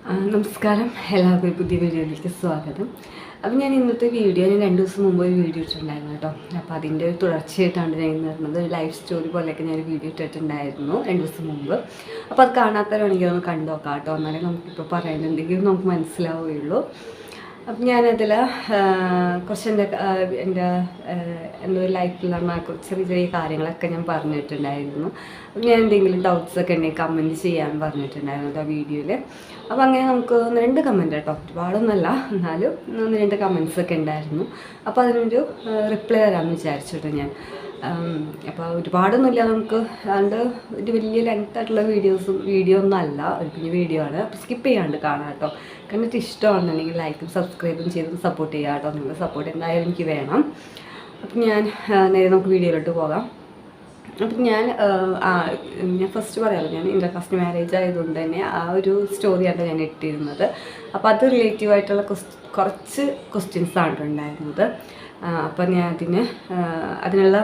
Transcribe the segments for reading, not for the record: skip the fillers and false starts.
നമസ്കാരം, എല്ലാവർക്കും പുതിയ വീഡിയോയിലേക്ക് സ്വാഗതം. അപ്പം ഞാൻ ഇന്നത്തെ വീഡിയോ 2 ദിവസം മുമ്പ് ഒരു വീഡിയോ ഇട്ടിട്ടുണ്ടായിരുന്നു കേട്ടോ. അപ്പോൾ അതിൻ്റെ ഒരു തുടർച്ചയായിട്ടാണ് ഞാൻ ഇന്ന് വരുന്നത്. ഒരു ലൈഫ് സ്റ്റോറി പോലെയൊക്കെ ഞാൻ വീഡിയോ ഇട്ടിട്ടുണ്ടായിരുന്നു 2 ദിവസം മുമ്പ്. അപ്പോൾ അത് കാണാത്തവരാണെങ്കിൽ ഒന്ന് കണ്ടു നോക്കാം കേട്ടോ. എന്നാലേ നമുക്കിപ്പോൾ പറയുന്നുണ്ടെങ്കിൽ നമുക്ക് മനസ്സിലാവുകയുള്ളൂ. അപ്പം ഞാനതിൽ കുറച്ച് എൻ്റെ എൻ്റെ ലൈഫിൽ നടന്ന ചെറിയ ചെറിയ കാര്യങ്ങളൊക്കെ ഞാൻ പറഞ്ഞിട്ടുണ്ടായിരുന്നു. അപ്പം ഞാൻ എന്തെങ്കിലും ഡൗട്ട്സൊക്കെ ഉണ്ടെങ്കിൽ കമൻറ്റ് ചെയ്യാൻ പറഞ്ഞിട്ടുണ്ടായിരുന്നു ആ വീഡിയോയിൽ. അപ്പോൾ അങ്ങനെ നമുക്ക് 1-2 കമൻറ്റ് കേട്ടോ, ഒരുപാടൊന്നുമല്ല, എന്നാലും 1-2 കമൻറ്റ്സൊക്കെ ഉണ്ടായിരുന്നു. അപ്പോൾ അതിനൊരു റിപ്ലൈ തരാമെന്ന് വിചാരിച്ചിട്ട് ഞാൻ. അപ്പോൾ ഒരുപാടൊന്നുമില്ല, നമുക്ക് അതുകൊണ്ട് ഒരു വലിയ ലെങ്ത് ആയിട്ടുള്ള വീഡിയോ ഒന്നും അല്ല, ഒരു കുഞ്ഞു വീഡിയോ ആണ്. അപ്പോൾ സ്കിപ്പ് ചെയ്യാണ്ട് കാണാം കേട്ടോ. കണ്ടിട്ട് ഇഷ്ടമാണെന്നുണ്ടെങ്കിൽ ലൈക്കും സബ്സ്ക്രൈബും ചെയ്ത് സപ്പോർട്ട് ചെയ്യാം കേട്ടോ. നിങ്ങളുടെ സപ്പോർട്ട് എന്തായാലും എനിക്ക് വേണം. അപ്പം ഞാൻ നേരെ നമുക്ക് വീഡിയോയിലോട്ട് പോകാം. അപ്പം ഞാൻ ഫസ്റ്റ് പറയാമല്ലോ, ഞാൻ ഇൻ്റർ കാസ്റ്റ് മാരേജ് ആയതുകൊണ്ട് തന്നെ ആ ഒരു സ്റ്റോറിയാണ് ഞാൻ ഇട്ടിരുന്നത്. അപ്പോൾ അത് റിലേറ്റീവായിട്ടുള്ള കുറച്ച് ക്വസ്റ്റ്യൻസാണ് ഉണ്ടായിരുന്നത്. അപ്പം ഞാൻ അതിനുള്ള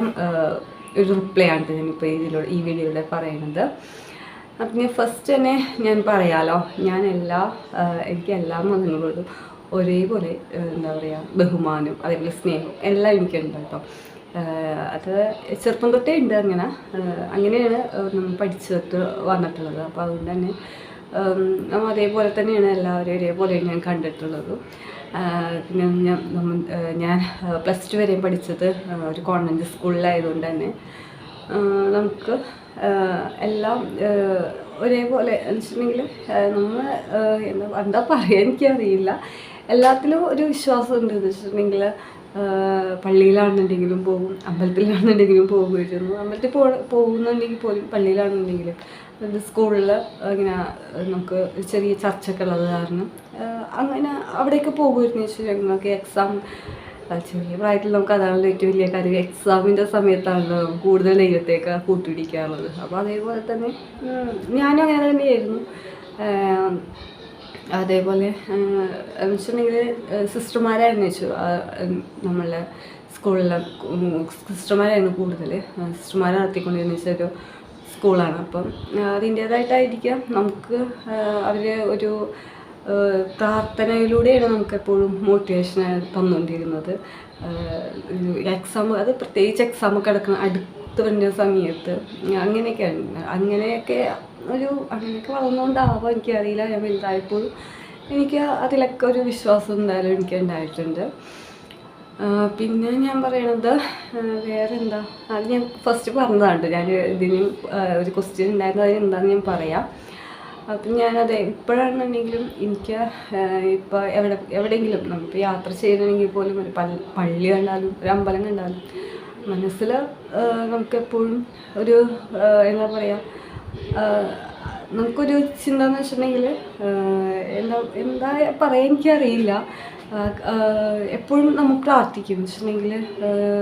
ഒരു റിപ്ലൈ ആണ് ഞാനിപ്പോൾ ഈ വീഡിയോയിലൂടെ പറയുന്നത്. അപ്പം ഞാൻ ഫസ്റ്റ് തന്നെ ഞാൻ പറയാമല്ലോ, എനിക്ക് എല്ലാ മതങ്ങളോടും ഒരേപോലെ എന്താ പറയുക, ബഹുമാനം അതേപോലെ സ്നേഹം എല്ലാം എനിക്കുണ്ട് കേട്ടോ. അത് ചെറുപ്പം തൊട്ടേ ഉണ്ട്. അങ്ങനെയാണ് നമ്മൾ പഠിച്ചിട്ട് വന്നിട്ടുള്ളത്. അപ്പോൾ അതുകൊണ്ട് തന്നെ അതേപോലെ തന്നെയാണ് എല്ലാവരും ഒരേപോലെയാണ് ഞാൻ കണ്ടിട്ടുള്ളത്. പിന്നെ ഞാൻ +2 വരെയും പഠിച്ചത് ഒരു കോൺവെൻറ്റ് സ്കൂളിലായതുകൊണ്ട് തന്നെ നമുക്ക് എല്ലാം ഒരേപോലെ എന്ന് വെച്ചിട്ടുണ്ടെങ്കിൽ നമ്മൾ എന്താ പറയുക എനിക്കറിയില്ല, എല്ലാത്തിലും ഒരു വിശ്വാസം ഉണ്ട്. എന്ന് വെച്ചിട്ടുണ്ടെങ്കിൽ പള്ളിയിലാണെന്നുണ്ടെങ്കിലും പോകും, അമ്പലത്തിലാണെന്നുണ്ടെങ്കിലും പോകുമായിരുന്നു. അമ്പലത്തിൽ പോകുന്നുണ്ടെങ്കിൽ പോലും പള്ളിയിലാണെന്നുണ്ടെങ്കിലും സ്കൂളിൽ ഇങ്ങനെ നമുക്ക് ചെറിയ ചർച്ചയൊക്കെ ഉള്ളത് കാരണം അങ്ങനെ അവിടെയൊക്കെ പോകുമായിരുന്നു. വെച്ചാൽ ഞങ്ങൾക്ക് എക്സാം ചെറിയ പ്രായത്തിൽ നമുക്ക് അതാണല്ലോ ഏറ്റവും വലിയ കാര്യം. എക്സാമിൻ്റെ സമയത്താണല്ലോ കൂടുതൽ ദൈവത്തേക്ക് കൂട്ടുപിടിക്കാറുള്ളത്. അപ്പോൾ അതേപോലെ തന്നെ ഞാനും അങ്ങനെ തന്നെയായിരുന്നു. അതേപോലെ വെച്ചിട്ടുണ്ടെങ്കിൽ സിസ്റ്റർമാരായിരുന്നു വെച്ചു, നമ്മളെ സ്കൂളിലെ സിസ്റ്റർമാരായിരുന്നു കൂടുതൽ. സിസ്റ്റർമാർ നടത്തിക്കൊണ്ടിരുന്ന വെച്ചൊരു സ്കൂളാണ്. അപ്പം അതിൻ്റേതായിട്ടായിരിക്കാം നമുക്ക് അവർ ഒരു പ്രാർത്ഥനയിലൂടെയാണ് നമുക്കെപ്പോഴും മോട്ടിവേഷൻ തന്നുകൊണ്ടിരുന്നത്. എക്സാം, അത് പ്രത്യേകിച്ച് എക്സാമൊക്കെ അടുത്ത് വരുന്ന സമയത്ത് അങ്ങനെയൊക്കെ വളർന്നുകൊണ്ടാവാം, എനിക്കറിയില്ല. ഞാൻ വലുതായപ്പോഴും എനിക്ക് അതിലൊക്കെ ഒരു വിശ്വാസം എന്തായാലും എനിക്ക് ഉണ്ടായിട്ടുണ്ട്. പിന്നെ ഞാൻ പറയണത് വേറെ എന്താ, അത് ഞാൻ ഫസ്റ്റ് പറഞ്ഞതാണ്. ഞാൻ ഇതിന് ഒരു ക്വസ്റ്റ്യൻ ഉണ്ടായിരുന്നു, അതിനെന്താണെന്ന് ഞാൻ പറയാം. അപ്പം ഞാനത് ഇപ്പോഴാണെന്നുണ്ടെങ്കിലും എനിക്ക് ഇപ്പോൾ എവിടെയെങ്കിലും നമുക്ക് യാത്ര ചെയ്യണമെങ്കിൽ പോലും ഒരു പള്ളി കണ്ടാലും ഒരു അമ്പലം കണ്ടാലും മനസ്സിൽ നമുക്കെപ്പോഴും ഒരു എന്താ പറയുക, നമുക്കൊരു ചിന്ത എന്ന് വെച്ചിട്ടുണ്ടെങ്കിൽ എന്താ പറയാൻ എനിക്കറിയില്ല. എപ്പോഴും നമുക്ക് പ്രാർത്ഥിക്കും എന്ന് വെച്ചിട്ടുണ്ടെങ്കിൽ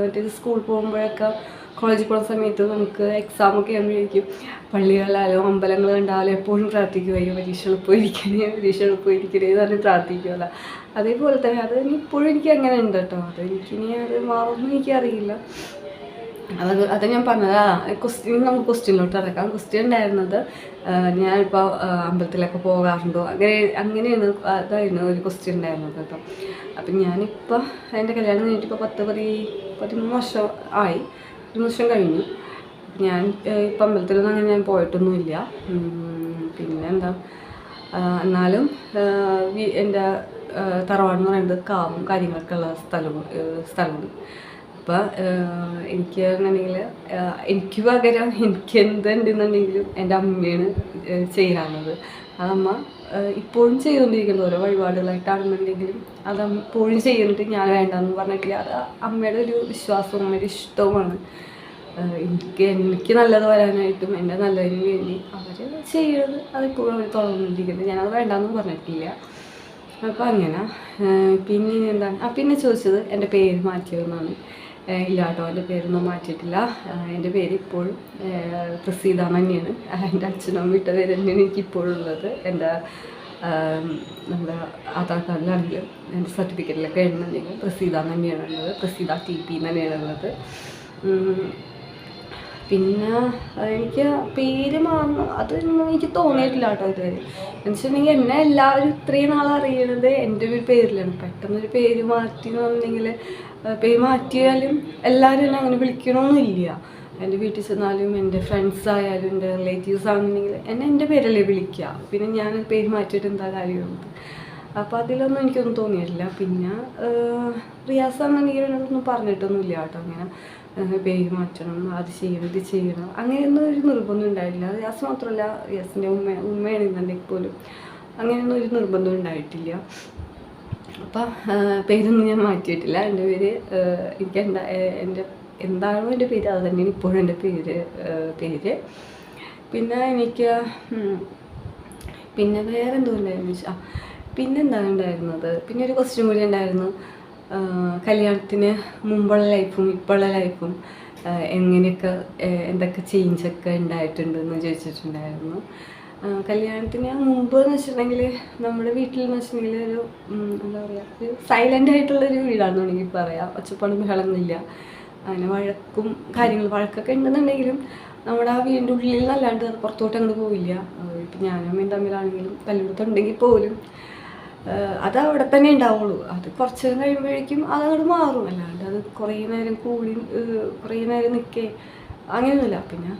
മറ്റേത് സ്കൂളിൽ പോകുമ്പോഴൊക്കെ കോളേജിൽ പോകുന്ന സമയത്ത് നമുക്ക് എക്സാമൊക്കെ ആകുമ്പോഴേക്കും പള്ളികളിലായാലും അമ്പലങ്ങൾ കണ്ടാലും എപ്പോഴും പ്രാർത്ഥിക്കുമായിരിക്കും, പരീക്ഷ എളുപ്പമായിരിക്കണേ എന്ന് പറഞ്ഞ് പ്രാർത്ഥിക്കുമല്ലോ. അതേപോലെ തന്നെ അത് ഇപ്പോഴും എനിക്ക് അങ്ങനെ ഉണ്ട് കേട്ടോ. എനിക്കിനി അത് മാറുമെന്ന് എനിക്കറിയില്ല. അത് ഞാൻ പറഞ്ഞത്. നമുക്ക് ക്വസ്റ്റ്യനിലോട്ട് ഇറക്കാം. ക്വസ്റ്റ്യൻ ഉണ്ടായിരുന്നത് ഞാനിപ്പോൾ അമ്പലത്തിലൊക്കെ പോകാറുണ്ടോ, അങ്ങനെയാണ് അതായിരുന്നു ഒരു ക്വസ്റ്റ്യൻ ഉണ്ടായിരുന്നത് കേട്ടോ. അപ്പം ഞാനിപ്പോൾ എൻ്റെ കല്യാണം കഴിഞ്ഞിട്ടിപ്പോൾ 13 വർഷം ആയി, 1 വർഷം കഴിഞ്ഞു. ഞാൻ ഇപ്പം അമ്പലത്തിലൊന്നും അങ്ങനെ ഞാൻ പോയിട്ടൊന്നുമില്ല. പിന്നെ എന്താ, എന്നാലും എൻ്റെ തറവാടെന്ന് പറയുന്നത് കാവും കാര്യങ്ങളൊക്കെ ഉള്ള സ്ഥലമാണ്. അപ്പം എനിക്ക് പകരം എനിക്ക് എന്തുണ്ടെന്നുണ്ടെങ്കിലും എൻ്റെ അമ്മയാണ് ചെയ്യാറുള്ളത്. അതമ്മ ഇപ്പോഴും ചെയ്തുകൊണ്ടിരിക്കുന്നത്. ഓരോ വഴിപാടുകളായിട്ടാണെന്നുണ്ടെങ്കിലും അത് ഇപ്പോഴും ചെയ്യുന്നുണ്ട്. ഞാൻ വേണ്ടെന്ന് പറഞ്ഞിട്ടില്ല. അത് അമ്മയുടെ ഒരു വിശ്വാസവും അമ്മയുടെ ഇഷ്ടവുമാണ്. എനിക്ക് നല്ലത് വരാനായിട്ടും എൻ്റെ നല്ലതിന് വേണ്ടി അവർ ചെയ്യുന്നത് അതിപ്പോഴും അവർ തുടർന്നുകൊണ്ടിരിക്കുന്നത്. ഞാനത് വേണ്ടെന്ന് പറഞ്ഞിട്ടില്ല. അപ്പോൾ അങ്ങനെ പിന്നെ എന്താണ്, പിന്നെ ചോദിച്ചത് എൻ്റെ പേര് മാറ്റിയതെന്നാണ്. ഇല്ല കേട്ടോ, എൻ്റെ പേരൊന്നും മാറ്റിയിട്ടില്ല. എൻ്റെ പേര് ഇപ്പോഴും പ്രസീത തന്നെയാണ്. എൻ്റെ അച്ഛനും വിട്ട പേര് തന്നെയാണ് എനിക്കിപ്പോഴും ഉള്ളത്. എൻ്റെ നമ്മുടെ ആധാർ കാർഡിലാണെങ്കിലും എൻ്റെ സർട്ടിഫിക്കറ്റിലൊക്കെ പ്രസീത തന്നെയാണ് ഉള്ളത്. പ്രസീത TP തന്നെയാണ് ഉള്ളത്. പിന്നെ എനിക്ക് പേര് മാറണം അതൊന്നും എനിക്ക് തോന്നിയിട്ടില്ല കേട്ടോ ഇതുവരെ. എന്ന് വെച്ചിട്ടുണ്ടെങ്കിൽ എന്നെ എല്ലാവരും ഇത്രയും നാൾ അറിയണത് എൻ്റെ ഒരു പേരിലാണ്. പെട്ടെന്നൊരു പേര് മാറ്റി എന്ന് പറഞ്ഞെങ്കിൽ പേര് മാറ്റിയാലും എല്ലാവരും എന്നെ അങ്ങനെ വിളിക്കണമെന്നില്ല. എൻ്റെ വീട്ടിൽ ചെന്നാലും എൻ്റെ ഫ്രണ്ട്സ് ആയാലും എൻ്റെ റിലേറ്റീവ്സ് ആണെന്നുണ്ടെങ്കിൽ എന്നെ എൻ്റെ പേരല്ലേ വിളിക്കുക. പിന്നെ ഞാൻ പേര് മാറ്റിയിട്ട് എന്താ കാര്യമുള്ളത്? അപ്പോൾ അതിലൊന്നും എനിക്കൊന്നും തോന്നിയിട്ടില്ല. പിന്നെ റിയാസാണെന്നുണ്ടെങ്കിൽ എന്നോടൊന്നും പറഞ്ഞിട്ടൊന്നുമില്ല കേട്ടോ അങ്ങനെ പേര് മാറ്റണം, അത് ചെയ്യണം, ഇത് ചെയ്യണം, അങ്ങനെയൊന്നും ഒരു നിർബന്ധം ഉണ്ടായിട്ടില്ല. റിയാസ് മാത്രമല്ല, റിയാസിൻ്റെ ഉമ്മയാണെന്നുണ്ടെങ്കിൽ പോലും അങ്ങനെയൊന്നും ഒരു നിർബന്ധം ഉണ്ടായിട്ടില്ല. അപ്പം പേരൊന്നും ഞാൻ മാറ്റിയിട്ടില്ല. എൻ്റെ പേര് എനിക്ക് എന്താണോ എൻ്റെ പേര് അത് തന്നെയാണ് ഇപ്പോഴും എൻ്റെ പേര്. പിന്നെ എനിക്ക് പിന്നെ വേറെ എന്തോ ഉണ്ടായിരുന്നു വെച്ചാൽ പിന്നെന്താണ് ഉണ്ടായിരുന്നത്, പിന്നെ ഒരു ക്വസ്റ്റ്യൻ കൂടി ഉണ്ടായിരുന്നു. കല്യാണത്തിന് മുമ്പുള്ള ലൈഫും ഇപ്പോഴുള്ള ലൈഫും എങ്ങനെയൊക്കെ എന്തൊക്കെ ചേഞ്ചൊക്കെ ഉണ്ടായിട്ടുണ്ടെന്ന് ചോദിച്ചിട്ടുണ്ടായിരുന്നു. കല്യാണത്തിന് മുമ്പ് എന്ന് വെച്ചിട്ടുണ്ടെങ്കിൽ നമ്മുടെ വീട്ടിലെന്ന് വെച്ചിട്ടുണ്ടെങ്കിൽ ഒരു എന്താ പറയുക, ഒരു സൈലൻ്റ് ആയിട്ടുള്ളൊരു വീടാണെന്ന് വേണമെങ്കിൽ പറയാം. ഒച്ചപ്പാടും ബഹളമൊന്നുമില്ല. അങ്ങനെ വഴക്കൊക്കെ ഉണ്ടെന്നുണ്ടെങ്കിലും നമ്മുടെ ആ വീടിൻ്റെ ഉള്ളിൽ നിന്നല്ലാണ്ട് അത് പുറത്തോട്ട് അങ്ങോട്ട് പോവില്ല. ഇപ്പം ഞാനും അമ്മയും തമ്മിലാണെങ്കിലും തല്ലുകൊടുത്തുണ്ടെങ്കിൽ പോലും അത് അവിടെ തന്നെ ഉണ്ടാവുള്ളൂ. അത് കുറച്ച് നേരം കഴിയുമ്പോഴേക്കും അതങ്ങോട്ട് മാറും. അല്ലാണ്ട് അത് കുറേ നേരം നിൽക്കേ അങ്ങനെയൊന്നുമില്ല. പിന്നെ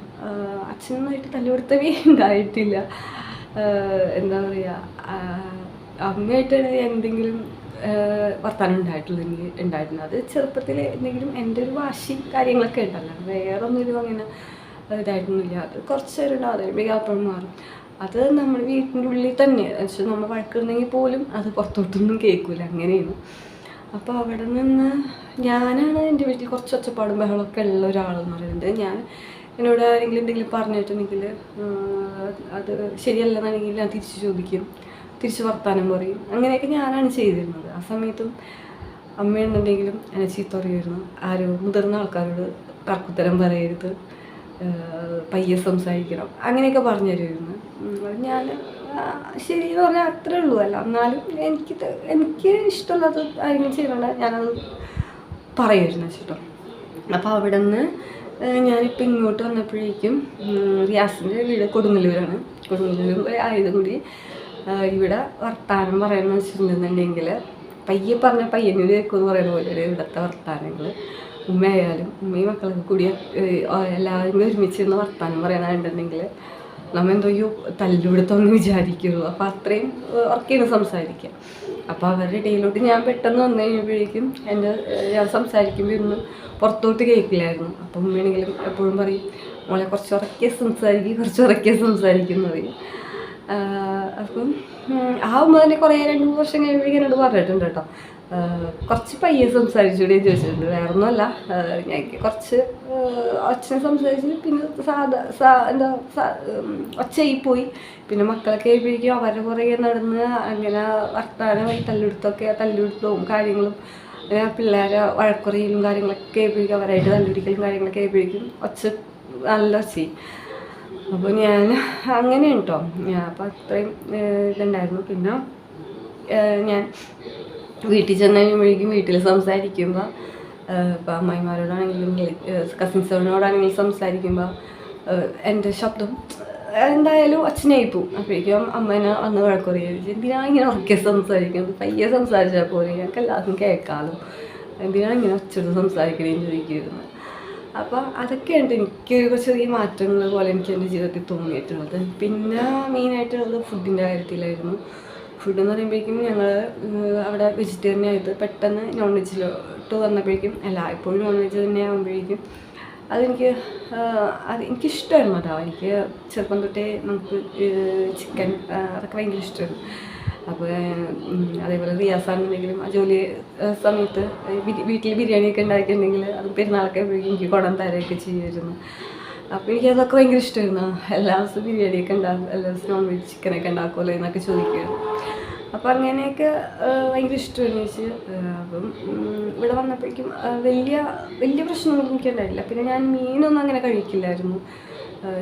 അച്ഛനൊന്നായിട്ട് തല്ലുകൊടുത്തവേ ഉണ്ടായിട്ടില്ല. എന്താ പറയുക, അമ്മയായിട്ട് എന്തെങ്കിലും വർത്താനം ഉണ്ടായിട്ടുണ്ട്. അത് ചെറുപ്പത്തിൽ എന്തെങ്കിലും എൻ്റെ ഒരു വാശി കാര്യങ്ങളൊക്കെ ഉണ്ടല്ലോ, വേറെ ഒന്നും അങ്ങനെ ഇതായിട്ടൊന്നുമില്ല. അത് കുറച്ച് നേരം ഉണ്ടാവും, അപ്പോഴും മാറും. അത് നമ്മുടെ വീട്ടിൻ്റെ ഉള്ളിൽ തന്നെ പക്ഷെ നമ്മൾ വഴക്കുണ്ടെങ്കിൽ പോലും അത് പുറത്തോട്ടൊന്നും കേൾക്കില്ല, അങ്ങനെയാണ്. അപ്പോൾ അവിടെ നിന്ന് ഞാനാണ് എൻ്റെ വീട്ടിൽ കുറച്ച് ഒച്ചപ്പാടും ബഹളമൊക്കെ ഉള്ള ഒരാളെന്ന് പറയുന്നത്. എന്നോട് ആരെങ്കിലും എന്തെങ്കിലും പറഞ്ഞിട്ടുണ്ടെങ്കിൽ അത് ശരിയല്ലെന്നാണെങ്കിൽ ഞാൻ തിരിച്ച് ചോദിക്കും, തിരിച്ച് വർത്താനം പറയും. അങ്ങനെയൊക്കെ ഞാനാണ് ചെയ്തിരുന്നത്. ആ സമയത്തും അമ്മയുണ്ടെങ്കിലും എന്നെ ചീത്ത പറയുമായിരുന്നു. മുതിർന്ന ആൾക്കാരോട് തർക്കുത്തരം പറയരുത്, പയ്യെ സംസാരിക്കണം, അങ്ങനെയൊക്കെ പറഞ്ഞു തരുമായിരുന്നു. ഞാൻ ശരി എന്ന് പറഞ്ഞാൽ അത്രേ ഉള്ളൂ. അല്ല എന്നാലും എനിക്ക് ഇഷ്ടമുള്ളത് ആരെങ്കിലും ചെയ്യണ ഞാനത് പറയുമായിരുന്നു വെച്ചിട്ടോ. അപ്പോൾ അവിടെ നിന്ന് ഞാനിപ്പോൾ ഇങ്ങോട്ട് വന്നപ്പോഴേക്കും റിയാസിൻ്റെ വീട് കൊടുങ്ങല്ലൂരാണ്. കൊടുങ്ങല്ലൂർ ആയതും കൂടി ഇവിടെ വർത്താനം പറയുന്നത് വെച്ചിട്ടുണ്ടെന്നുണ്ടെങ്കിൽ പയ്യെ പറഞ്ഞ പയ്യന്നൂർ കേൾക്കുമെന്ന് പറയുന്ന പോലെ ഇവിടുത്തെ വർത്താനങ്ങൾ. ഉമ്മയായാലും ഉമ്മയും മക്കളൊക്കെ കൂടി എല്ലാവരും കൂടി ഒരുമിച്ചിരുന്ന് വർത്താനം പറയാനുണ്ടെങ്കിൽ നമ്മൾ എന്തോ തല്ലുപിടുത്തമെന്ന് വിചാരിക്കുള്ളൂ. അപ്പോൾ അത്രയും ഉറക്കെയാണ് സംസാരിക്കുക. അപ്പോൾ അവരുടെ ഇടയിലോട്ട് ഞാൻ പെട്ടെന്ന് വന്നു കഴിഞ്ഞപ്പോഴേക്കും ഞാൻ സംസാരിക്കുമ്പോൾ ഒന്നും പുറത്തോട്ട് കേൾക്കില്ലായിരുന്നു. അപ്പം ഉമ്മയാണെങ്കിലും എപ്പോഴും പറയും, മോളെ കുറച്ച് ഉറക്കെ സംസാരിക്കും പറയും. അപ്പം ആ ഉമ്മ തന്നെ കുറേ 2-3 വർഷം കഴിയുമ്പോഴേക്കും എന്നോട് പറഞ്ഞിട്ടുണ്ട് കേട്ടോ, കുറച്ച് പയ്യെ സംസാരിച്ചുകൂടെ ചോദിച്ചിട്ടുണ്ട്. വേറെ ഒന്നുമല്ല, ഞങ്ങൾക്ക് കുറച്ച് ഒച്ചനെ സംസാരിച്ച് പിന്നെ ഒച്ചയായിപ്പോയി. പിന്നെ മക്കളൊക്കെ ആയിപ്പോഴേക്കും അവരുടെ പുറകെ നടന്ന് അങ്ങനെ വർത്താനമായി തല്ലുപിടുത്തവും കാര്യങ്ങളും അങ്ങനെ പിള്ളേരെ വഴക്കുറയിലും കാര്യങ്ങളൊക്കെ ആയിപ്പോഴേക്കും അവരായിട്ട് തല്ലുപിടിക്കലും കാര്യങ്ങളൊക്കെ ആയിപ്പോഴേക്കും നല്ല ഒച്ചയായി. അപ്പോൾ ഞാൻ അങ്ങനെയാണ് കേട്ടോ. അപ്പോൾ അത്രയും ഇതുണ്ടായിരുന്നു. പിന്നെ ഞാൻ വീട്ടിൽ ചെന്ന് കഴിയുമ്പോഴേക്കും വീട്ടിൽ സംസാരിക്കുമ്പോൾ ഇപ്പോൾ അമ്മായിമാരോടാണെങ്കിലും കസിൻസിനോടാണെങ്കിലും സംസാരിക്കുമ്പോൾ എൻ്റെ ശബ്ദം എന്തായാലും അച്ഛനായി പോവും. അപ്പോഴേക്കും അമ്മേനെ വന്ന് വഴക്കുറയും, എന്തിനാണ് ഇങ്ങനെ ഉറക്കെ സംസാരിക്കുന്നത്, പയ്യെ സംസാരിച്ചാൽ പോലെ ഞങ്ങൾക്ക് എല്ലാവർക്കും കേൾക്കാമല്ലോ, എന്തിനാണ് ഇങ്ങനെ ഒച്ചെടുത്ത് സംസാരിക്കണേന്ന് ചോദിക്കുമായിരുന്നു. അപ്പോൾ അതൊക്കെയുണ്ട് എനിക്ക് ചെറിയ മാറ്റങ്ങൾ പോലെ എനിക്ക് എൻ്റെ ജീവിതത്തിൽ തോന്നിയിട്ടുള്ളത്. പിന്നെ മെയിനായിട്ടുള്ളത് ഫുഡിൻ്റെ കാര്യത്തിലായിരുന്നു. ഫുഡ് എന്ന് പറയുമ്പോഴേക്കും ഞങ്ങൾ അവിടെ വെജിറ്റേറിയൻ ആയത് പെട്ടെന്ന് നോൺ വെജിലോട്ട് വന്നപ്പോഴേക്കും എപ്പോഴും നോൺ വെജ് തന്നെ ആകുമ്പോഴേക്കും എനിക്കിഷ്ടമായിരുന്നു. എനിക്ക് ചെറുപ്പം തൊട്ടേ നമുക്ക് ചിക്കൻ അതൊക്കെ ഭയങ്കര ഇഷ്ടമായിരുന്നു. അപ്പോൾ അതേപോലെ റിയാസാണെന്നുണ്ടെങ്കിലും ആ ജോലി സമയത്ത് വീട്ടിൽ ബിരിയാണിയൊക്കെ ഉണ്ടാക്കിയിട്ടുണ്ടെങ്കിൽ അത് പെരുന്നാളൊക്കെ എനിക്ക് കുടം തരുകയൊക്കെ ചെയ്യുമായിരുന്നു. അപ്പോൾ എനിക്കതൊക്കെ ഭയങ്കര ഇഷ്ടമായിരുന്നു. എല്ലാ ദിവസവും ബിരിയാണിയൊക്കെ ഉണ്ടാകും, എല്ലാ ദിവസവും നോൺ വെജ് ചിക്കനൊക്കെ ഉണ്ടാക്കുമല്ലോ എന്നൊക്കെ ചോദിക്കുമായിരുന്നു. അപ്പോൾ അങ്ങനെയൊക്കെ ഭയങ്കര ഇഷ്ടമായിരുന്നു വെച്ച്. അപ്പം ഇവിടെ വന്നപ്പോഴേക്കും വലിയ പ്രശ്നങ്ങളൊന്നും എനിക്കുണ്ടായില്ല. പിന്നെ ഞാൻ മീനൊന്നും അങ്ങനെ കഴിക്കില്ലായിരുന്നു.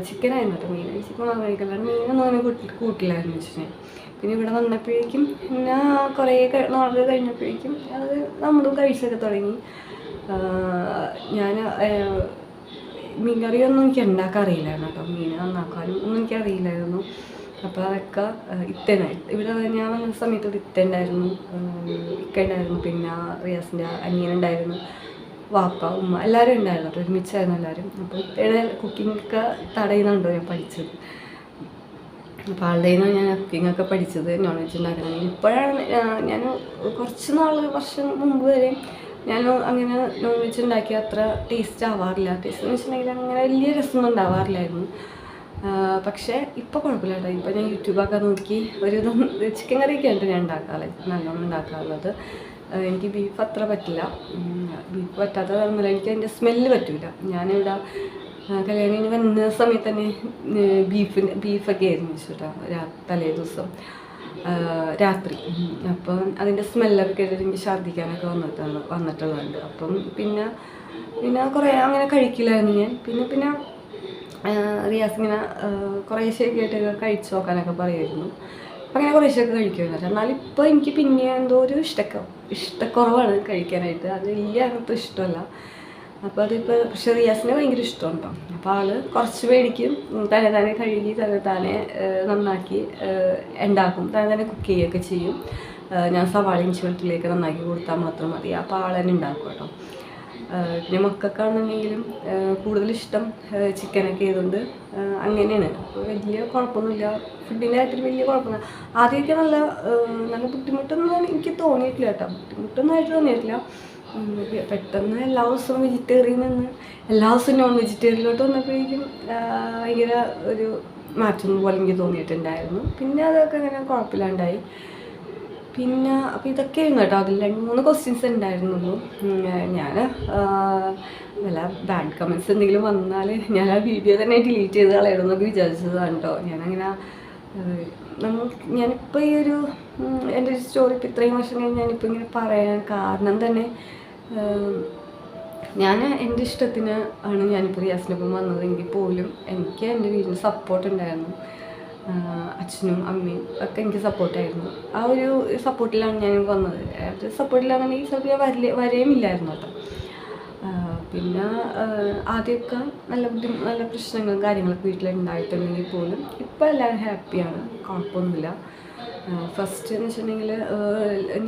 ചിക്കനായിരുന്നു കേട്ടോ മീൻ, ചിക്കൻ മാത്രം കഴിക്കില്ലായിരുന്നു, മീനൊന്നും അങ്ങനെ കൂട്ടില്ലായിരുന്നു വെച്ചിട്ട്. പിന്നെ ഇവിടെ വന്നപ്പോഴേക്കും പിന്നെ കുറേ നാൾ കഴിഞ്ഞപ്പോഴേക്കും അത് നമ്മളും കഴിച്ചൊക്കെ തുടങ്ങി. ഞാൻ മീൻകറിയൊന്നും എനിക്ക് ഉണ്ടാക്കാൻ അറിയില്ലായിരുന്നു കേട്ടോ. മീൻ നന്നാക്കാനും ഒന്നും എനിക്കറിയില്ലായിരുന്നു. അപ്പോൾ അതൊക്കെ ഇത്തനായി ഇവിടെ ഞാൻ വന്ന സമയത്ത് ഒരു ഇത്ത ഉണ്ടായിരുന്നു, ഇക്ക ഉണ്ടായിരുന്നു, പിന്നെ റിയാസിൻ്റെ അനിയനുണ്ടായിരുന്നു, വാപ്പ ഉമ്മ എല്ലാവരും ഉണ്ടായിരുന്നു. അപ്പോൾ ഒരുമിച്ചായിരുന്നു എല്ലാവരും. അപ്പോൾ ഇത്തയുടെ കുക്കിങ്ങൊക്കെ തടയുന്നുണ്ടോ ഞാൻ പഠിച്ചത്. അപ്പോൾ ആളുടെ ഞാൻ കുക്കിങ്ങൊക്കെ പഠിച്ചത് നോൺ വെജ് ഉണ്ടാക്കണമെങ്കിൽ. ഇപ്പോഴാണ് ഞാൻ കുറച്ച് വർഷം മുമ്പ് വരെ ഞാൻ അങ്ങനെ നോൺ വെജ് ഉണ്ടാക്കി അത്ര ടേസ്റ്റ് ആവാറില്ല. ടേസ്റ്റ് എന്ന് വെച്ചിട്ടുണ്ടെങ്കിൽ അങ്ങനെ വലിയ രസമൊന്നും ഉണ്ടാവാറില്ലായിരുന്നു. പക്ഷേ ഇപ്പോൾ കുഴപ്പമില്ല കേട്ടോ. ഇപ്പോൾ ഞാൻ യൂട്യൂബൊക്കെ നോക്കി ഒരു ചിക്കൻ കറിയൊക്കെ ഉണ്ട് ഞാൻ ഉണ്ടാക്കാറുള്ളത്, നല്ലോണം ഉണ്ടാക്കാറുള്ളത്. എനിക്ക് ബീഫ് അത്ര പറ്റില്ല. ബീഫ് പറ്റാത്ത പറഞ്ഞാൽ എനിക്ക് അതിൻ്റെ സ്മെല്ല് പറ്റില്ല. ഞാനിവിടെ കല്യാണം കഴിഞ്ഞ് വന്ന സമയത്ത് തന്നെ ബീഫൊക്കെ ആയിരുന്നു വെച്ചിട്ടാ തലേ ദിവസം രാത്രി. അപ്പം അതിൻ്റെ സ്മെല്ലൊക്കെ കേട്ടിട്ട് എനിക്ക് ഛർദ്ദിക്കാനൊക്കെ വന്നിട്ടുള്ളതുണ്ട്. അപ്പം പിന്നെ കുറേ അങ്ങനെ കഴിക്കില്ലായിരുന്നു ഞാൻ. പിന്നെ റിയാസ് ഇങ്ങനെ കുറേശ്ശെയൊക്കെ ആയിട്ട് കഴിച്ചു നോക്കാനൊക്കെ പറയുമായിരുന്നു. അപ്പം അങ്ങനെ കുറേശ്ശെയൊക്കെ കഴിക്കുമായിരുന്നു. എന്നാലും ഇപ്പോൾ എനിക്ക് പിന്നെ എന്തോ ഒരു ഇഷ്ടക്കുറവാണ് കഴിക്കാനായിട്ട്. അത് വലിയ അങ്ങനത്തെ ഇഷ്ടമല്ല. അപ്പോൾ അതിപ്പോൾ പക്ഷേ റിയാസിന് ഭയങ്കര ഇഷ്ടമാണ് കേട്ടോ. അപ്പോൾ ആൾ കുറച്ച് മേടിക്കും, തന്നെ കഴുകി തന്നെ നന്നാക്കി ഉണ്ടാക്കും, തന്നെ കുക്ക് ചെയ്യുകയൊക്കെ ചെയ്യും. ഞാൻ സവാള ഇഞ്ചി വെളുത്തുള്ളിയൊക്കെ നന്നാക്കി കൊടുത്താൽ മാത്രം മതി. അപ്പോൾ ആൾ തന്നെ ഉണ്ടാക്കും കേട്ടോ. പിന്നെ മക്കൾക്കാണെന്നുണ്ടെങ്കിലും കൂടുതലിഷ്ടം ചിക്കനൊക്കെ ആയതുകൊണ്ട് അങ്ങനെയാണ്. അപ്പോൾ വലിയ കുഴപ്പമൊന്നുമില്ല, ഫുഡിൻ്റെ കാര്യത്തിൽ വലിയ കുഴപ്പമൊന്നുമില്ല. ആദ്യമൊക്കെ നല്ല ബുദ്ധിമുട്ടൊന്നും എനിക്ക് തോന്നിയിട്ടില്ല കേട്ടോ. ബുദ്ധിമുട്ടൊന്നും ആയിട്ട് തോന്നിയിട്ടില്ല. പെട്ടെന്ന് എല്ലാ ദിവസവും വെജിറ്റേറിയൻ നിന്ന് എല്ലാ ദിവസവും നോൺ വെജിറ്റേറിയനിലോട്ട് വന്നപ്പോഴേക്കും ഭയങ്കര ഒരു മാറ്റം പോലെ എനിക്ക് തോന്നിയിട്ടുണ്ടായിരുന്നു. പിന്നെ അതൊക്കെ അങ്ങനെ കുഴപ്പമില്ലാണ്ടായി. പിന്നെ അപ്പോൾ ഇതൊക്കെയായിരുന്നു കേട്ടോ. അതിൽ 2-3 ക്വസ്റ്റ്യൻസ് ഉണ്ടായിരുന്നുള്ളൂ. ഞാൻ വല്ല ബാഡ് കമൻറ്റ്സ് എന്തെങ്കിലും വന്നാൽ ഞാൻ ആ വീഡിയോ തന്നെ ഡിലീറ്റ് ചെയ്ത് കളയണമെന്നൊക്കെ വിചാരിച്ചതാണ് കേട്ടോ. ഞാനങ്ങനെ ഞാനിപ്പോൾ ഈ ഒരു എൻ്റെ ഒരു സ്റ്റോറി ഇപ്പോൾ ഇത്രയും വർഷം കഴിഞ്ഞ് ഞാനിപ്പോൾ ഇങ്ങനെ പറയാൻ കാരണം തന്നെ ഞാൻ എൻ്റെ ഇഷ്ടത്തിന് ആണ് ഞാനിപ്പോൾ റിയാസിനൊപ്പം വന്നതെങ്കിൽ പോലും എനിക്ക് എൻ്റെ വീട്ടിൽ സപ്പോർട്ട് ഉണ്ടായിരുന്നു. അച്ഛനും അമ്മയും ഒക്കെ എനിക്ക് സപ്പോർട്ടായിരുന്നു. ആ ഒരു സപ്പോർട്ടിലാണ് ഞാൻ വന്നത്. അത് സപ്പോർട്ടിലാണെന്നുണ്ടെങ്കിൽ ചിലപ്പോൾ ഞാൻ വരെയുമില്ലായിരുന്നു കേട്ടോ. പിന്നെ ആദ്യമൊക്കെ നല്ല പ്രശ്നങ്ങളും കാര്യങ്ങളൊക്കെ വീട്ടിലുണ്ടായിട്ടുണ്ടെങ്കിൽ പോലും ഇപ്പോൾ എല്ലാവരും ഹാപ്പിയാണ്, കുഴപ്പമൊന്നുമില്ല. ഫസ്റ്റ് എന്ന് വെച്ചിട്ടുണ്ടെങ്കിൽ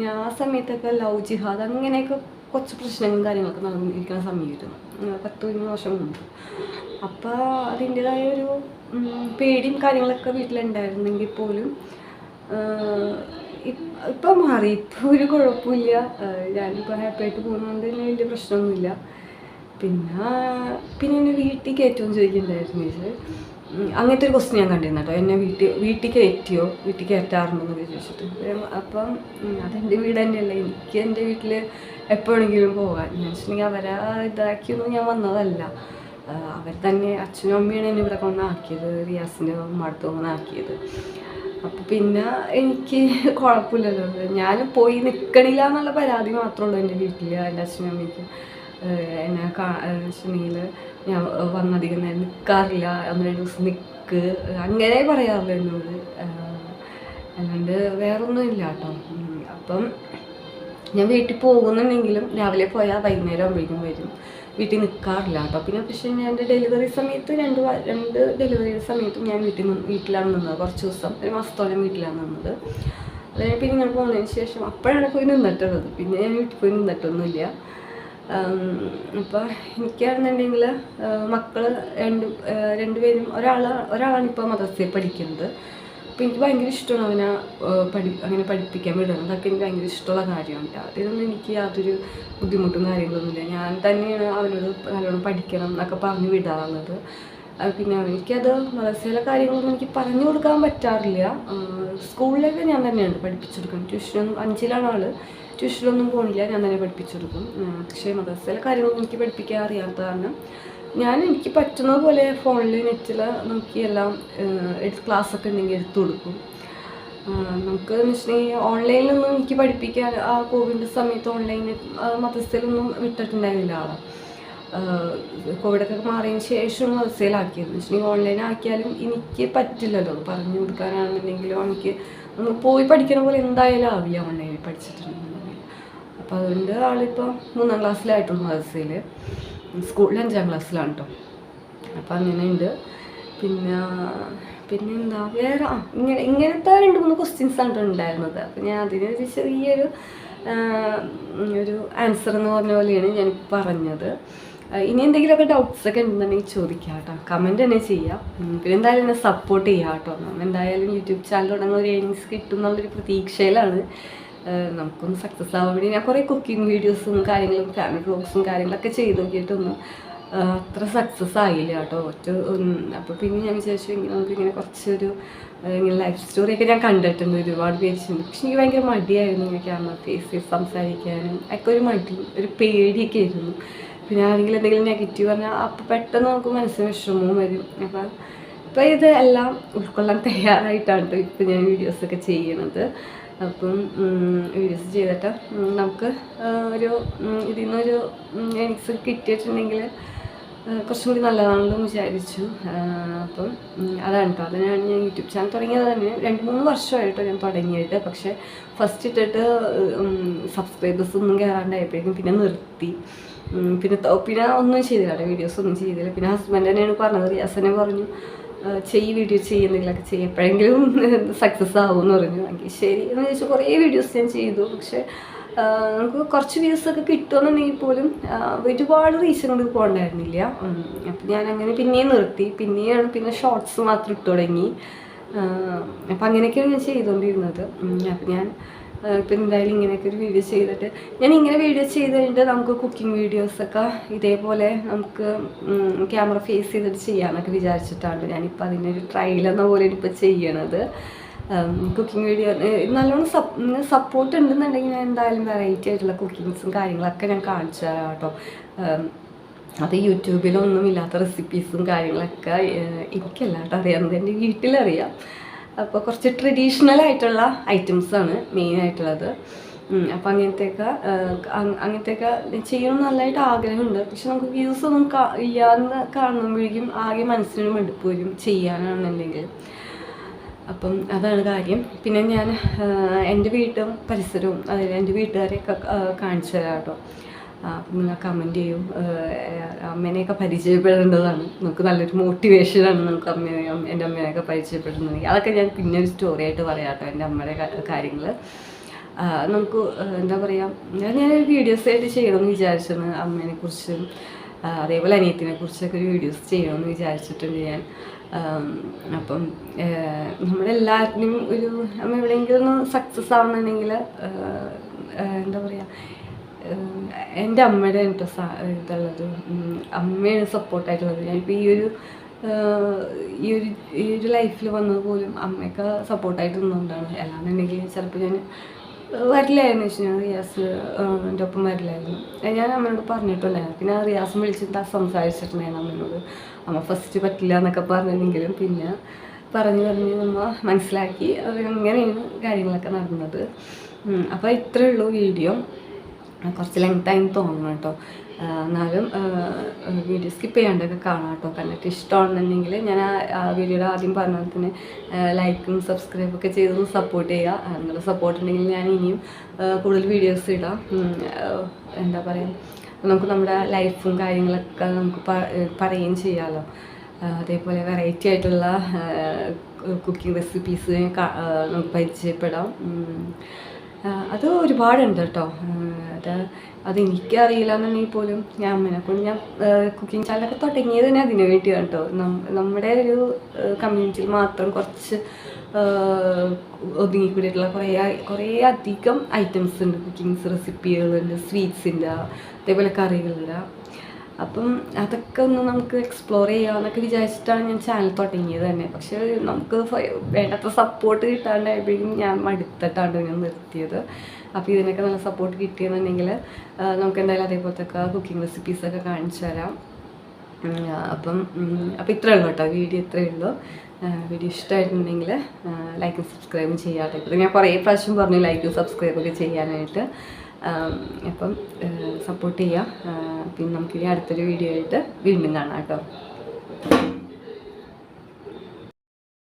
ഞാൻ ആ സമയത്തൊക്കെ ലവ് ജിഹാദ് അങ്ങനെയൊക്കെ കുറച്ച് പ്രശ്നങ്ങളും കാര്യങ്ങളൊക്കെ നടന്നിരിക്കുന്ന സമയമായിരുന്നു, 10-15 വർഷം മുമ്പ്. അപ്പോൾ അതിൻ്റേതായ ഒരു പേടിയും കാര്യങ്ങളൊക്കെ വീട്ടിലുണ്ടായിരുന്നെങ്കിൽ പോലും ഇപ്പം മാറി. ഇപ്പോൾ ഒരു കുഴപ്പമില്ല. ഞാനിപ്പോൾ ഹാപ്പി ആയിട്ട് പോകുന്നതുകൊണ്ട് തന്നെ വലിയ പ്രശ്നമൊന്നുമില്ല. പിന്നെ എന്നെ വീട്ടിൽ കയറ്റുമെന്ന് ചോദിക്കുന്നുണ്ടായിരുന്നു ചോദിച്ചത്. അങ്ങനത്തെ ഒരു ക്വസ്റ്റ്യൻ ഞാൻ കണ്ടിരുന്നു കേട്ടോ. എന്നെ വീട്ടിൽ കയറ്റാറുണ്ടെന്നൊക്കെ ചോദിച്ചിട്ട്. അപ്പം അതെൻ്റെ വീട് തന്നെയല്ല, എനിക്ക് എൻ്റെ വീട്ടിൽ എപ്പോഴെങ്കിലും പോകാൻ. ഞാൻ വെച്ചിട്ടുണ്ടെങ്കിൽ അവരെ ഇതാക്കിയൊന്നും ഞാൻ വന്നതല്ല. അവർ തന്നെ അച്ഛനും അമ്മയാണ് എന്നെ ഇവിടെ കൊണ്ടാക്കിയത്, റിയാസിൻ്റെ അടുത്ത് കൊണ്ടാക്കിയത്. അപ്പോൾ പിന്നെ എനിക്ക് കുഴപ്പമില്ലല്ലോ. ഞാൻ പോയി നിൽക്കണില്ല എന്നുള്ള പരാതി മാത്രമേ ഉള്ളൂ എൻ്റെ വീട്ടിൽ. എൻ്റെ അച്ഛനും അമ്മയ്ക്കും എന്നെ വെച്ചിട്ടുണ്ടെങ്കിൽ ഞാൻ വന്നധികം നേരം നിൽക്കാറില്ല, 1-2 ദിവസം നിൽക്ക് അങ്ങനെ പറയാറില്ല എന്നോട്. അല്ലാണ്ട് വേറൊന്നും ഇല്ല കേട്ടോ. അപ്പം ഞാൻ വീട്ടിൽ പോകുന്നുണ്ടെങ്കിലും രാവിലെ പോയാൽ വൈകുന്നേരം ആകുമ്പോഴേക്കും വരും. വീട്ടിൽ നിൽക്കാറില്ല കേട്ടോ. പക്ഷേ ഞാൻ എൻ്റെ ഡെലിവറി സമയത്ത് രണ്ട് ഡെലിവറി സമയത്തും ഞാൻ വീട്ടിലാണ് നിന്നത്. കുറച്ച് ദിവസം, 1 മാസത്തോളം വീട്ടിലാണ് നിന്നത്. അതായത് പിന്നെ ഇങ്ങോട്ട് പോകുന്നതിന് ശേഷം അപ്പോഴാണ് പോയി നിന്നിട്ടുള്ളത്. പിന്നെ ഞാൻ വീട്ടിൽ പോയി നിന്നിട്ടൊന്നുമില്ല. അപ്പോൾ എനിക്കാണെന്നുണ്ടെങ്കിൽ മക്കൾ രണ്ടുപേരും ഒരാളാണ് ഇപ്പോൾ മദ്രസയിൽ പഠിക്കുന്നത്. അപ്പോൾ എനിക്ക് ഭയങ്കര ഇഷ്ടമാണ് അവനെ അങ്ങനെ പഠിപ്പിക്കാൻ വിടുന്നത്. അതൊക്കെ എനിക്ക് ഭയങ്കര ഇഷ്ടമുള്ള കാര്യമാണ്. അതിനൊന്നും എനിക്ക് യാതൊരു ബുദ്ധിമുട്ടും കാര്യങ്ങളൊന്നുമില്ല. ഞാൻ തന്നെയാണ് അവനോട് നല്ലോണം പഠിക്കണം എന്നൊക്കെ പറഞ്ഞ് വിടാറുള്ളത്. പിന്നെ എനിക്കത് മദ്രസയിലെ കാര്യങ്ങളൊന്നും എനിക്ക് പറഞ്ഞു കൊടുക്കാൻ പറ്റാറില്ല. സ്കൂളിലൊക്കെ ഞാൻ തന്നെയാണ് പഠിപ്പിച്ചു കൊടുക്കുന്നത്. ട്യൂഷനൊന്നും 5ലാണ് ആൾ, ട്യൂഷനൊന്നും പോകണില്ല, ഞാൻ തന്നെ പഠിപ്പിച്ചു കൊടുക്കും. പക്ഷേ മദ്രസയിലെ കാര്യങ്ങളൊന്നും എനിക്ക് പഠിപ്പിക്കാൻ അറിയാത്ത കാരണം എനിക്ക് പറ്റുന്നത് പോലെ ഫോണിൽ നെറ്റിൽ നോക്കി എല്ലാം ക്ലാസ്സൊക്കെ ഉണ്ടെങ്കിൽ എടുത്തു കൊടുക്കും. നമുക്ക് എന്ന് വെച്ചിട്ടുണ്ടെങ്കിൽ ഓൺലൈനിലൊന്നും എനിക്ക് പഠിപ്പിക്കാൻ ആ കോവിഡിൻ്റെ സമയത്ത് ഓൺലൈനിൽ മദ്രസയിലൊന്നും വിട്ടിട്ടുണ്ടായിരുന്നില്ല ആളെ. കോവിഡൊക്കെ മാറിയതിന് ശേഷം മദ്രസയിലാക്കിയത്. എന്ന് വെച്ചിട്ടുണ്ടെങ്കിൽ ഓൺലൈൻ ആക്കിയാലും എനിക്ക് പറ്റില്ലല്ലോ പറഞ്ഞു കൊടുക്കാനാണെന്നുണ്ടെങ്കിലും. എനിക്ക് നമുക്ക് പോയി പഠിക്കണ പോലെ എന്തായാലും ആവില്ല ഓൺലൈനിൽ പഠിച്ചിട്ടുണ്ടെങ്കിൽ. അപ്പോൾ അതുകൊണ്ട് ആളിപ്പോൾ 3ാം ക്ലാസ്സിലായിട്ടുള്ളൂ മദ്രസയിൽ. സ്കൂളിൽ 5ാം ക്ലാസ്സിലാണ് കേട്ടോ. അപ്പം അങ്ങനെയുണ്ട്. പിന്നെ പിന്നെന്താ വേറെ ഇങ്ങനത്തെ 2-3 ക്വസ്റ്റ്യൻസാണ് ഉണ്ടായിരുന്നത്. അപ്പം ഞാൻ അതിനൊരു ചെറിയൊരു ഒരു ആൻസർ എന്ന് പറഞ്ഞ പോലെയാണ് ഞാൻ പറഞ്ഞത്. ഇനി എന്തെങ്കിലുമൊക്കെ ഡൗട്ട്സൊക്കെ ഉണ്ടെന്നുണ്ടെങ്കിൽ ചോദിക്കാം കേട്ടോ, കമൻറ്റ് തന്നെ ചെയ്യാം. പിന്നെ എന്തായാലും എന്നെ സപ്പോർട്ട് ചെയ്യാം കേട്ടോ. എന്തായാലും യൂട്യൂബ് ചാനൽ തുടങ്ങുന്ന ഒരു ഏണിങ്സ് കിട്ടും എന്നുള്ളൊരു പ്രതീക്ഷയിലാണ്. നമുക്കൊന്ന് സക്സസ് ആവാൻ വേണ്ടി ഞാൻ കുറേ കുക്കിംഗ് വീഡിയോസും കാര്യങ്ങളും ഫാമിലി വ്ലോഗ്സും കാര്യങ്ങളൊക്കെ ചെയ്ത് നോക്കിയിട്ടൊന്നും അത്ര സക്സസ് ആയില്ല കേട്ടോ. അപ്പോൾ പിന്നെ ഞാൻ വിചാരിച്ചു നമുക്കിങ്ങനെ കുറച്ചൊരു ഇങ്ങനെ ലൈഫ് സ്റ്റോറിയൊക്കെ ഞാൻ കണ്ടിട്ടുണ്ട്, ഒരുപാട് പേരിച്ചിട്ടുണ്ട്. പക്ഷെ എനിക്ക് ഭയങ്കര മടിയായിരുന്നു ഇങ്ങനെ ക്യാമറ ഫേസ് ചെയ്ത് സംസാരിക്കാനും ഒക്കെ ഒരു മടി, ഒരു പേടിയൊക്കെ ആയിരുന്നു. പിന്നെ ആരെങ്കിലും എന്തെങ്കിലും നെഗറ്റീവ് പറഞ്ഞാൽ അപ്പോൾ പെട്ടെന്ന് നമുക്ക് മനസ്സിന് വിഷമവും വരും. അപ്പം ഇപ്പോൾ ഇത് എല്ലാം ഉൾക്കൊള്ളാൻ തയ്യാറായിട്ടാണ് ഇപ്പോൾ ഞാൻ വീഡിയോസൊക്കെ ചെയ്യണത്. അപ്പം വീഡിയോസ് ചെയ്തിട്ട് നമുക്ക് ഒരു ഇതിൽ നിന്നൊരു ഏണിങ്സ് കിട്ടിയിട്ടുണ്ടെങ്കിൽ കുറച്ചും കൂടി നല്ലതാണെന്ന് വിചാരിച്ചു. അപ്പം അതാണ് കേട്ടോ. അതിനാണ് ഞാൻ യൂട്യൂബ് ചാനൽ തുടങ്ങിയത് തന്നെ 2-3 വർഷമായിട്ടോ ഞാൻ തുടങ്ങിയിട്ട്. പക്ഷേ ഫസ്റ്റ് ഇട്ടിട്ട് സബ്സ്ക്രൈബേഴ്സ് ഒന്നും കയറാണ്ടായപ്പോഴേക്കും പിന്നെ നിർത്തി. പിന്നെ ഒന്നും ചെയ്തില്ല, വീഡിയോസ് ഒന്നും ചെയ്തില്ല. പിന്നെ ഹസ്ബൻഡ് തന്നെയാണ് പറഞ്ഞത്, റിയാസനെ പറഞ്ഞു വീഡിയോ ചെയ്യുന്നെങ്കിലൊക്കെ ചെയ്യും, എപ്പോഴെങ്കിലും സക്സസ് ആവുമെന്ന് പറഞ്ഞു. എങ്കിൽ ശരി എന്ന് ചോദിച്ചാൽ കുറേ വീഡിയോസ് ഞാൻ ചെയ്തു. പക്ഷേ നമുക്ക് കുറച്ച് വ്യൂസൊക്കെ കിട്ടുമെന്നുണ്ടെങ്കിൽ പോലും ഒരുപാട് റീച്ച് കൊണ്ട് പോകണ്ടായിരുന്നില്ല. അപ്പം ഞാൻ അങ്ങനെ പിന്നെയും നിർത്തി. പിന്നെ ഷോർട്സ് മാത്രം ഇട്ട് തുടങ്ങി. അപ്പം അങ്ങനെയൊക്കെയാണ് ഞാൻ ചെയ്തുകൊണ്ടിരുന്നത്. അപ്പം ഞാൻ ഇപ്പം എന്തായാലും ഇങ്ങനെയൊക്കെ ഒരു വീഡിയോ ചെയ്തിട്ട് ഞാൻ ഇങ്ങനെ വീഡിയോ ചെയ്ത് കഴിഞ്ഞിട്ട് നമുക്ക് കുക്കിംഗ് വീഡിയോസൊക്കെ ഇതേപോലെ നമുക്ക് ക്യാമറ ഫേസ് ചെയ്തിട്ട് ചെയ്യാമെന്നൊക്കെ വിചാരിച്ചിട്ടാണ് ഞാനിപ്പോൾ അതിനൊരു ട്രയൽ എന്ന പോലെ ഇപ്പോൾ ചെയ്യണത്. കുക്കിംഗ് വീഡിയോ നല്ലോണം സപ്പോർട്ട് ഉണ്ടെന്നുണ്ടെങ്കിൽ ഞാൻ എന്തായാലും വെറൈറ്റി ആയിട്ടുള്ള കുക്കിങ്സും കാര്യങ്ങളൊക്കെ ഞാൻ കാണിച്ചു തരാം കേട്ടോ. അത് യൂട്യൂബിലൊന്നും ഇല്ലാത്ത റെസിപ്പീസും കാര്യങ്ങളൊക്കെ എനിക്കല്ല കേട്ടോ അറിയാവുന്നത്, എൻ്റെ വീട്ടിലറിയാം. അപ്പോൾ കുറച്ച് ട്രഡീഷണൽ ആയിട്ടുള്ള ഐറ്റംസാണ് മെയിനായിട്ടുള്ളത്. അപ്പം അങ്ങനത്തെയൊക്കെ ചെയ്യണം നല്ലതായിട്ട് ആഗ്രഹമുണ്ട്. പക്ഷെ നമുക്ക് വ്യൂസ് ഒന്നും ഇല്ലാന്ന് കാണുമ്പോഴേക്കും ആകെ മനസ്സിന് മടുപ്പ് വരും ചെയ്യാനാണെന്നുണ്ടെങ്കിൽ. അപ്പം അതാണ് കാര്യം. പിന്നെ ഞാൻ എൻ്റെ വീട്ടും പരിസരവും അതായത് എൻ്റെ വീട്ടുകാരെയൊക്കെ കാണിച്ചു തരാം കേട്ടോ. അപ്പം നിങ്ങൾ കമൻറ്റ് ചെയ്യും. അമ്മേനെയൊക്കെ പരിചയപ്പെടേണ്ടതാണ്, നമുക്ക് നല്ലൊരു മോട്ടിവേഷനാണ് നമുക്ക് എൻ്റെ അമ്മേനെയൊക്കെ പരിചയപ്പെടുന്നുണ്ടെങ്കിൽ. അതൊക്കെ ഞാൻ പിന്നെ ഒരു സ്റ്റോറി ആയിട്ട് പറയാം കേട്ടോ, എൻ്റെ അമ്മയുടെ കാര്യങ്ങൾ. നമുക്ക് എന്താ പറയുക, ഞാനൊരു വീഡിയോസായിട്ട് ചെയ്യണമെന്ന് വിചാരിച്ചാണ് അമ്മേനെക്കുറിച്ചും അതേപോലെ അനിയത്തിനെ കുറിച്ചൊക്കെ ഒരു വീഡിയോസ് ചെയ്യണമെന്ന് വിചാരിച്ചിട്ടുണ്ട് ഞാൻ. അപ്പം നമ്മളെല്ലാത്തിനും നമ്മൾ എവിടെയെങ്കിലും ഒന്ന് സക്സസ് ആവണമെന്നുണ്ടെങ്കിൽ എന്താ പറയുക, എൻ്റെ അമ്മയുടെ കേട്ടോ ഇതുള്ളത്, അമ്മയാണ് സപ്പോർട്ടായിട്ടുള്ളത്. ഞാനിപ്പോൾ ഈ ഒരു ലൈഫിൽ വന്നത് പോലും അമ്മയൊക്കെ സപ്പോർട്ടായിട്ട് നിന്നുകൊണ്ടാണ്. അല്ലാന്നുണ്ടെങ്കിൽ ചിലപ്പോൾ ഞാൻ വരില്ലായിരുന്നു വെച്ചാൽ ഞാൻ റിയാസ് എൻ്റെ ഒപ്പം വരില്ലായിരുന്നു. ഞാൻ അമ്മയോട് പറഞ്ഞിട്ടുണ്ടായിരുന്നു. പിന്നെ റിയാസും വിളിച്ചിട്ട് സംസാരിച്ചിട്ടുണ്ടായിരുന്നു അമ്മയോട്. അമ്മ ഫസ്റ്റ് പറ്റില്ല എന്നൊക്കെ പറഞ്ഞിട്ടുണ്ടെങ്കിലും പിന്നെ പറഞ്ഞ് അമ്മ മനസ്സിലാക്കി. അങ്ങനെയാണ് കാര്യങ്ങളൊക്കെ നടന്നത്. അപ്പോൾ ഇത്രയേ ഉള്ളൂ വീഡിയോ. കുറച്ച് ലെങ്തായി തോന്നണം കേട്ടോ. എന്നാലും വീഡിയോ സ്കിപ്പ് ചെയ്യാണ്ടൊക്കെ കാണാം കേട്ടോ. കണ്ടിട്ട് ഇഷ്ടമാണെന്നുണ്ടെങ്കിൽ ഞാൻ ആ വീഡിയോയുടെ ആദ്യം പറഞ്ഞ പോലെ തന്നെ ലൈക്കും സബ്സ്ക്രൈബൊക്കെ ചെയ്തൊന്ന് സപ്പോർട്ട് ചെയ്യുക. അങ്ങനെ സപ്പോർട്ട് ഉണ്ടെങ്കിൽ ഞാൻ ഇനിയും കൂടുതൽ വീഡിയോസ് ഇടാം. എന്താ പറയുക, നമുക്ക് നമ്മുടെ ലൈഫും കാര്യങ്ങളൊക്കെ നമുക്ക് പറയുകയും ചെയ്യാമല്ലോ. അതേപോലെ വെറൈറ്റി ആയിട്ടുള്ള കുക്കിംഗ് റെസിപ്പീസ് നമുക്ക് പരിചയപ്പെടാം. അത് ഒരുപാടുണ്ട് കേട്ടോ. അതെനിക്കറിയില്ല എന്നുണ്ടെങ്കിൽ പോലും ഞാൻ അമ്മേനെ കൊണ്ട് ഞാൻ കുക്കിംഗ് ചാനലൊക്കെ തുടങ്ങിയത് തന്നെ അതിന് വേണ്ടിയാണ് കേട്ടോ. നമ്മുടെ ഒരു കമ്മ്യൂണിറ്റിയിൽ മാത്രം കുറച്ച് ഒതുങ്ങിക്കൂടിയിട്ടുള്ള കുറേ അധികം ഐറ്റംസ് ഉണ്ട്. കുക്കിങ്സ് റെസിപ്പികളുണ്ട്, സ്വീറ്റ്സിൻ്റെ, അതേപോലെ കറികളുടെ. അപ്പം അതൊക്കെ ഒന്ന് നമുക്ക് എക്സ്പ്ലോർ ചെയ്യാമെന്നൊക്കെ വിചാരിച്ചിട്ടാണ് ഞാൻ ചാനൽ തുടങ്ങിയത് തന്നെ. പക്ഷേ നമുക്ക് വേണ്ടത്ര സപ്പോർട്ട് കിട്ടാണ്ടായപ്പോഴേക്കും ഞാൻ മടുത്തിട്ടാണ് ഞാൻ നിർത്തിയത്. അപ്പോൾ ഇതിനൊക്കെ നല്ല സപ്പോർട്ട് കിട്ടിയെന്നുണ്ടെങ്കിൽ നമുക്ക് എന്തായാലും അതേപോലത്തെ കുക്കിംഗ് റെസിപ്പീസൊക്കെ കാണിച്ചു തരാം. അപ്പം ഇത്രയേ ഉള്ളൂ കേട്ടോ, വീഡിയോ ഇത്രയേ ഉള്ളൂ. വീഡിയോ ഇഷ്ടമായിട്ടുണ്ടെങ്കിൽ ലൈക്കും സബ്സ്ക്രൈബും ചെയ്യാതെ. ഞാൻ കുറേ പ്രാവശ്യം പറഞ്ഞു ലൈക്കും സബ്സ്ക്രൈബൊക്കെ ചെയ്യാനായിട്ട്. അപ്പം സപ്പോർട്ട് ചെയ്യുക. പിന്നെ നമുക്കിനി അടുത്തൊരു വീഡിയോ ആയിട്ട് വീണ്ടും കാണാം കേട്ടോ.